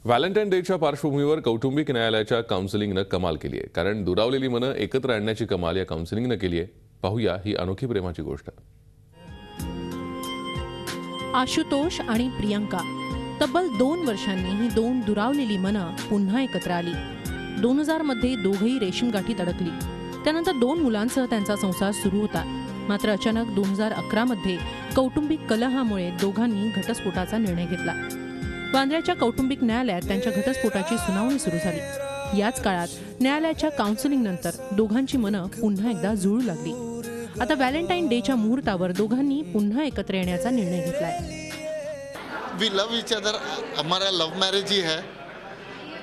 Valentine डेच्या पार्श्वभूमीवर कौटुंबिक न्यायालयाच्या काउन्सिलिंगनं कमाल केली आहे. कारण दुरावलेली मनं एकत्र आणण्याची कमाल या काउन्सिलिंगनं केली आहे. पाहूया ही अनोखी प्रेमाची गोष्ट. आशुतोष आणि प्रियंका तब्बल 2 वर्षांनी ही 2 दुरावलेली मनं पुन्हा एकत्र आली. 2000 मध्ये दोघंही रेशीम गाठीत अडकली. त्यानंतर 2 मुलांसह त्यांचा संसार सुरू होता. मात्र अचानक 2011 मध्ये कौटुंबिक कलहामुळे दोघांनी घटस्फोटाचा निर्णय घेतला. वांद्र्याच्या कौटुंबिक न्यायालयात त्यांच्या घटस्फोटाची सुनावणी सुरू झाली. याच काळात न्यायालयाच्या काउन्सिलिंग नंतर दोघांची मनं पुन्हा एकदा जुळू लागली. आता व्हॅलेंटाईन डेच्या मुहूर्तावर दोघांनी पुन्हा एकत्र येण्याचा निर्णय घेतलाय. We love each other. हमारा लव मैरिज ही है.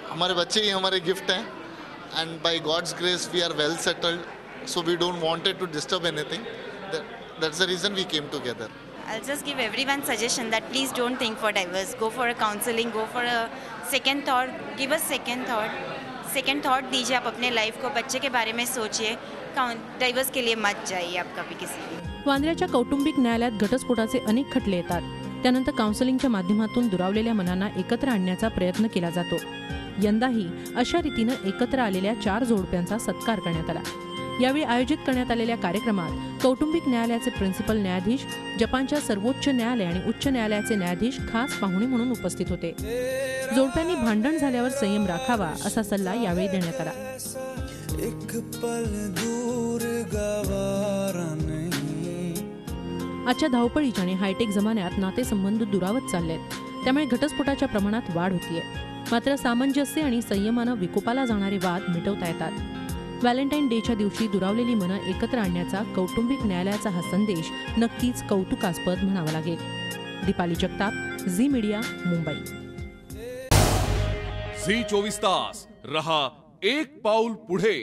हमारे बच्चे ही हमारे गिफ्ट हैं and by God's grace we are well settled, so we don't wanted to disturb anything. That's the reason we came together. I'll just give everyone suggestion that please don't think for divorce. Go for a counseling, go for a second thought, give a second thought दीजिए आप अपने life को, बच्चे के बारे में सोचिए. Diverse के लिए मत जाइए आप कभी किसी भी. वांद्र्याच्या कौटुंबिक न्यायालयात घटस्फोटाचे अनेक खटले येतात. त्यानंतर काउन्सिलिंगच्या माध्यमातून दुरावलेल्या मनांना एकत्र आणण्याचा प्रयत्न केला जातो. यंदाही अशा रीतीनं एकत्र आलेल्या 4 जोडप्यांचा सत्कार करण्यात आला. यावेळी आयोजित करण्यात आलेल्या कार्यक्रमात कौटुंबिक न्यायालयाचे प्रिन्सिपल न्यायाधीश, जपानच्या सर्वोच्च न्यायालय आणि उच्च न्यायालयाचे न्यायाधीश खास पाहुणे म्हणून उपस्थित होते. जोडप्यांनी भांडण झाल्यावर संयम राखावा असा सल्ला यावेळी देण्यात आला. आजच्या धावपळीच्या आणि हायटेक जमान्यात नातेसंबंध दुरावत चाललेत. त्यामुळे घटस्फोटाच्या प्रमाणात वाढ होतीये. मात्र सामंजस्य आणि संयमानं विकोपाला जाणारे वाद मिटवता येतात. व्हॅलेंटाईन डेच्या दिवशी दुरावलेली मनं एकत्र आणण्याचा कौटुंबिक न्यायालयाचा हा संदेश नक्कीच कौतुकास्पद म्हणावा लागेल. दीपाली जगताप, झी मीडिया, मुंबई. झी 24 तास रहा एक पाऊल पुढे.